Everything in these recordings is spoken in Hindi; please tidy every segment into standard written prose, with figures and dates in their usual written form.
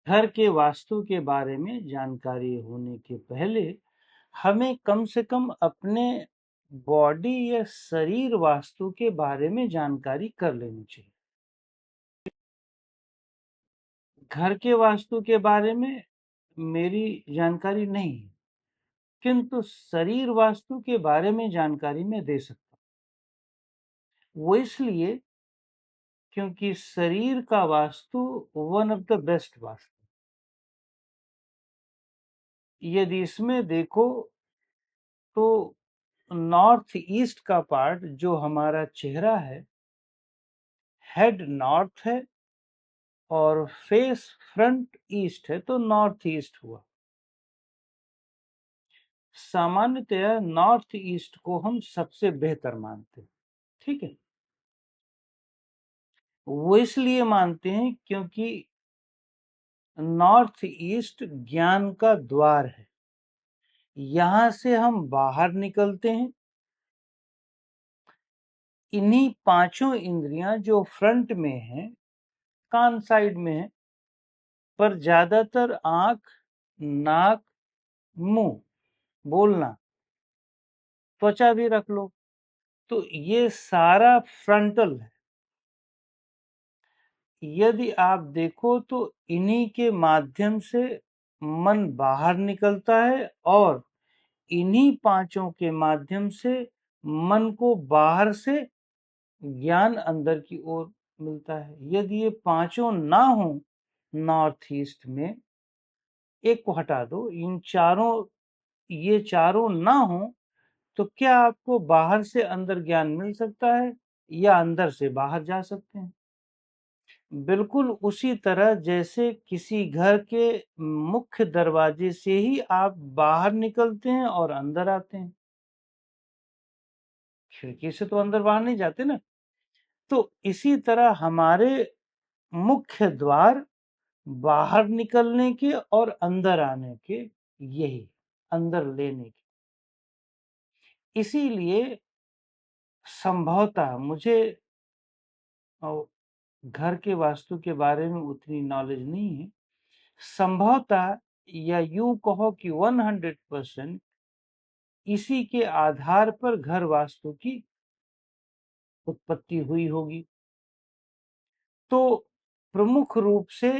घर के वास्तु के बारे में जानकारी होने के पहले हमें कम से कम अपने बॉडी या शरीर वास्तु के बारे में जानकारी कर लेनी चाहिए। घर के वास्तु के बारे में मेरी जानकारी नहीं है, किंतु शरीर वास्तु के बारे में जानकारी मैं दे सकता हूँ। वो इसलिए क्योंकि शरीर का vastu one of the best vastu. यदि इसमें देखो तो नॉर्थ ईस्ट का पार्ट जो हमारा चेहरा है, हेड नॉर्थ है और फेस फ्रंट ईस्ट है, तो नॉर्थ ईस्ट हुआ। सामान्यतया नॉर्थ ईस्ट को हम सबसे बेहतर मानते हैं, ठीक है। वो इसलिए मानते हैं क्योंकि नॉर्थ ईस्ट ज्ञान का द्वार है। यहां से हम बाहर निकलते हैं। इन्हीं पांचों इंद्रियां जो फ्रंट में है, कान साइड में है, पर ज्यादातर आंख, नाक, मुंह, बोलना, त्वचा भी रख लो, तो ये सारा फ्रंटल है। यदि आप देखो तो इन्हीं के माध्यम से मन बाहर निकलता है और इन्हीं पांचों के माध्यम से मन को बाहर से ज्ञान अंदर की ओर मिलता है। यदि ये पांचों ना हो नॉर्थ ईस्ट में, एक को हटा दो, ये चारों ना हो तो क्या आपको बाहर से अंदर ज्ञान मिल सकता है या अंदर से बाहर जा सकते हैं? बिल्कुल उसी तरह जैसे किसी घर के मुख्य दरवाजे से ही आप बाहर निकलते हैं और अंदर आते हैं। खिड़की से तो अंदर बाहर नहीं जाते ना। तो इसी तरह हमारे मुख्य द्वार बाहर निकलने के और अंदर आने के, यही अंदर लेने के। इसीलिए संभवतः मुझे घर के वास्तु के बारे में उतनी नॉलेज नहीं है। संभवतः या यूं कहो कि 100% इसी के आधार पर घर वास्तु की उत्पत्ति हुई होगी। तो प्रमुख रूप से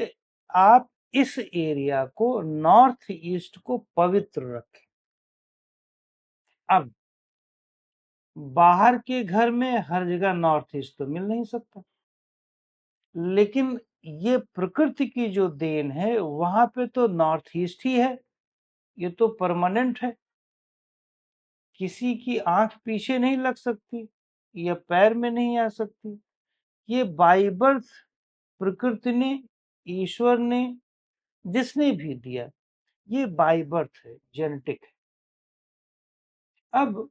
आप इस एरिया को, नॉर्थ ईस्ट को पवित्र रखें। अब बाहर के घर में हर जगह नॉर्थ ईस्ट तो मिल नहीं सकता, लेकिन ये प्रकृति की जो देन है वहां पे तो नॉर्थ ईस्ट ही है। ये तो परमानेंट है। किसी की आंख पीछे नहीं लग सकती या पैर में नहीं आ सकती। ये बाय बर्थ प्रकृति ने, ईश्वर ने, जिसने भी दिया, ये बाय बर्थ है, जेनेटिक है। अब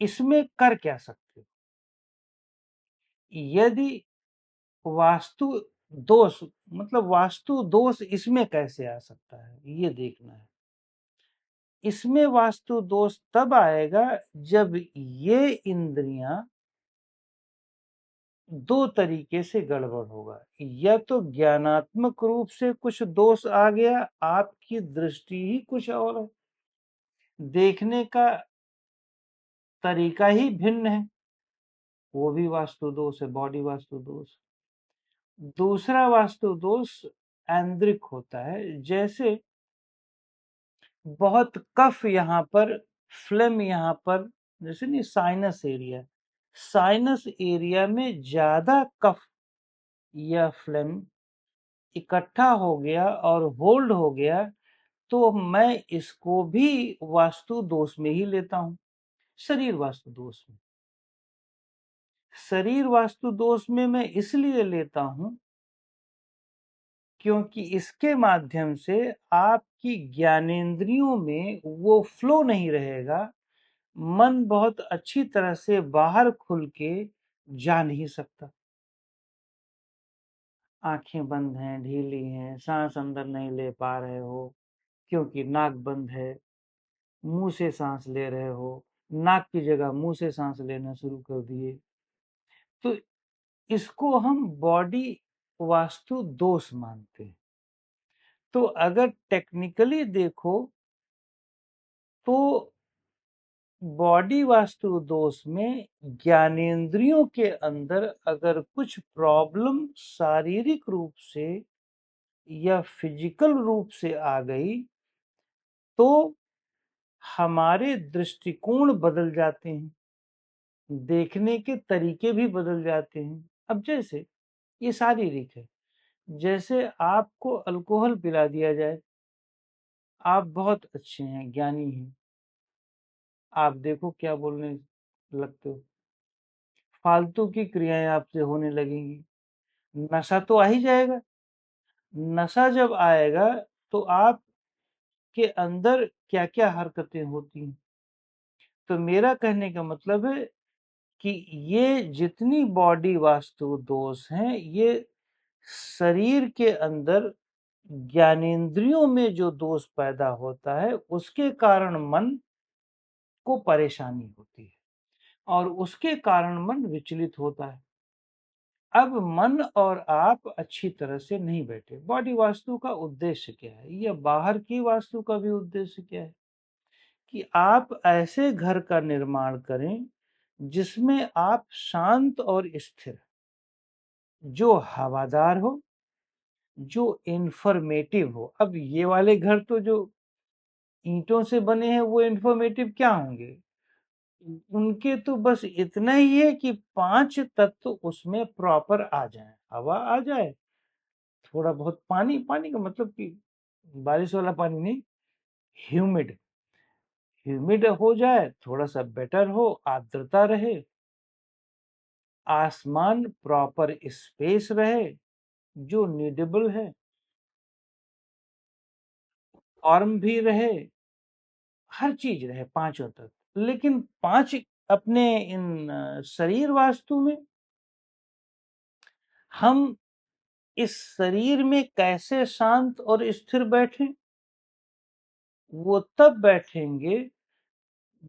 इसमें कर क्या सकते हो? यदि वास्तु दोष, मतलब वास्तु दोष इसमें कैसे आ सकता है, ये देखना है। इसमें वास्तु दोष तब आएगा जब ये इंद्रियां दो तरीके से गड़बड़ होगा। या तो ज्ञानात्मक रूप से कुछ दोष आ गया, आपकी दृष्टि ही कुछ और है, देखने का तरीका ही भिन्न है, वो भी वास्तु दोष है, बॉडी वास्तु दोष। दूसरा वास्तु दोष ऐन्द्रिक होता है, जैसे बहुत कफ यहाँ पर, फ्लेम यहाँ पर, जैसे नहीं साइनस एरिया में ज्यादा कफ या फ्लेम इकट्ठा हो गया और होल्ड हो गया, तो मैं इसको भी वास्तु दोष में ही लेता हूं। शरीर वास्तु दोष में, शरीर वास्तु दोष में मैं इसलिए लेता हूं क्योंकि इसके माध्यम से आपकी ज्ञानेंद्रियों में वो फ्लो नहीं रहेगा। मन बहुत अच्छी तरह से बाहर खुल के जा नहीं सकता। आंखें बंद हैं, ढीली हैं, सांस अंदर नहीं ले पा रहे हो क्योंकि नाक बंद है, मुंह से सांस ले रहे हो, नाक की जगह मुंह से सांस लेना शुरू कर दिए, तो इसको हम बॉडी वास्तु दोष मानते हैं। तो अगर टेक्निकली देखो तो बॉडी वास्तु दोष में ज्ञानेंद्रियों के अंदर अगर कुछ प्रॉब्लम शारीरिक रूप से या फिजिकल रूप से आ गई तो हमारे दृष्टिकोण बदल जाते हैं, देखने के तरीके भी बदल जाते हैं। अब जैसे ये शारीरिक है, जैसे आपको अल्कोहल पिला दिया जाए, आप बहुत अच्छे हैं, ज्ञानी हैं, आप देखो क्या बोलने लगते हो, फालतू की क्रियाएं आपसे होने लगेंगी, नशा तो आ ही जाएगा। नशा जब आएगा तो आप के अंदर क्या क्या हरकतें होती हैं। तो मेरा कहने का मतलब है कि ये जितनी बॉडी वास्तु दोष हैं ये शरीर के अंदर ज्ञानेंद्रियों में जो दोष पैदा होता है उसके कारण मन को परेशानी होती है और उसके कारण मन विचलित होता है। अब मन और आप अच्छी तरह से नहीं बैठे। बॉडी वास्तु का उद्देश्य क्या है, या बाहर की वास्तु का भी उद्देश्य क्या है कि आप ऐसे घर का निर्माण करें जिसमें आप शांत और स्थिर, जो हवादार हो, जो इंफॉर्मेटिव हो। अब ये वाले घर तो जो ईंटों से बने हैं वो इंफॉर्मेटिव क्या होंगे, उनके तो बस इतना ही है कि 5 तत्व उसमें प्रॉपर आ जाए, हवा आ जाए, थोड़ा बहुत पानी, पानी का मतलब कि बारिश वाला पानी नहीं, ह्यूमिड, ह्यूमिड हो जाए, थोड़ा सा बेटर हो, आर्द्रता रहे, आसमान प्रॉपर स्पेस रहे जो नीडेबल है, फॉर्म भी रहे, हर चीज रहे, पांचों तक। लेकिन 5 अपने इन शरीर वास्तु में हम इस शरीर में कैसे शांत और स्थिर बैठे, वो तब बैठेंगे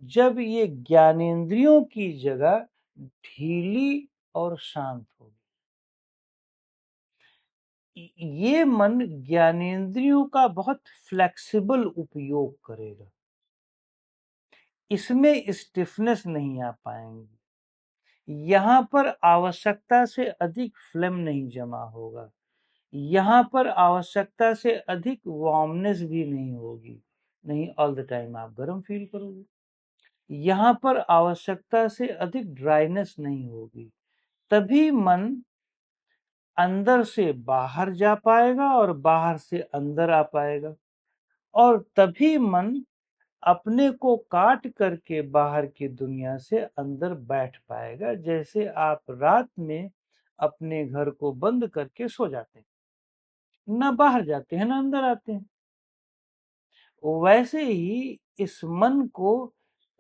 जब ये ज्ञानेंद्रियों की जगह ढीली और शांत होगी। ये मन ज्ञानेंद्रियों का बहुत फ्लेक्सिबल उपयोग करेगा, इसमें स्टिफनेस नहीं आ पाएंगी, यहाँ पर आवश्यकता से अधिक फ्लेम नहीं जमा होगा, यहाँ पर आवश्यकता से अधिक वार्मनेस भी नहीं होगी, नहीं ऑल द टाइम आप गर्म फील करोगे। यहाँ पर आवश्यकता से अधिक ड्राइनेस नहीं होगी, तभी मन अंदर से बाहर जा पाएगा और बाहर से अंदर आ पाएगा, और तभी मन अपने को काट करके बाहर की दुनिया से अंदर बैठ पाएगा। जैसे आप रात में अपने घर को बंद करके सो जाते हैं, ना बाहर जाते हैं ना अंदर आते हैं, वैसे ही इस मन को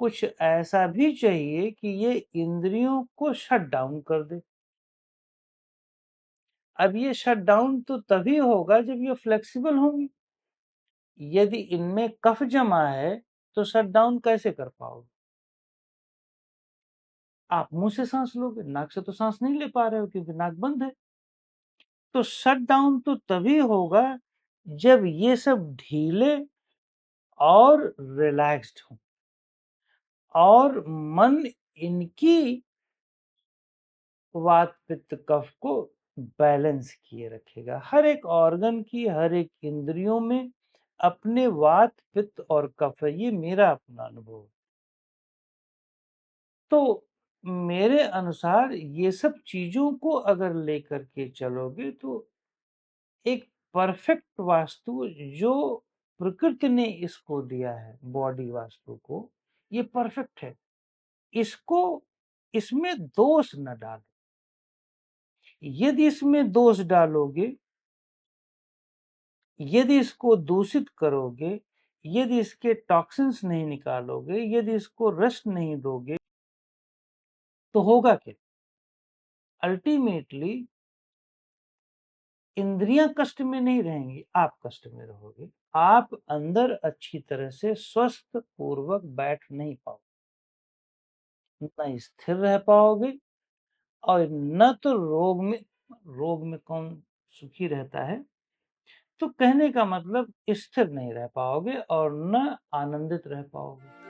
कुछ ऐसा भी चाहिए कि ये इंद्रियों को शट डाउन कर दे। अब ये शट डाउन तो तभी होगा जब ये फ्लेक्सिबल होंगी। यदि इनमें कफ जमा है तो शट डाउन कैसे कर पाओगे, आप मुंह से सांस लोगे, नाक से तो सांस नहीं ले पा रहे हो क्योंकि नाक बंद है। तो शट डाउन तो तभी होगा जब ये सब ढीले और रिलैक्स्ड हो और मन इनकी वात पित्त कफ को बैलेंस किए रखेगा। हर एक ऑर्गन की, हर एक इंद्रियों में अपने वात पित्त और कफ है, ये मेरा अपना अनुभव। तो मेरे अनुसार ये सब चीजों को अगर लेकर के चलोगे तो एक परफेक्ट वास्तु जो प्रकृति ने इसको दिया है, बॉडी वास्तु को, ये परफेक्ट है। इसको, इसमें दोष न डालो। यदि इसमें दोष डालोगे, यदि इसको दूषित करोगे, यदि इसके टॉक्सिन्स नहीं निकालोगे, यदि इसको रेस्ट नहीं दोगे, तो होगा क्या, अल्टीमेटली इंद्रियां कष्ट में नहीं रहेंगी, आप कष्ट में रहोगे। आप अंदर अच्छी तरह से स्वस्थ पूर्वक बैठ नहीं पाओगे, न स्थिर रह पाओगे, और न तो रोग में, रोग में कौन सुखी रहता है, तो कहने का मतलब स्थिर नहीं रह पाओगे और न आनंदित रह पाओगे।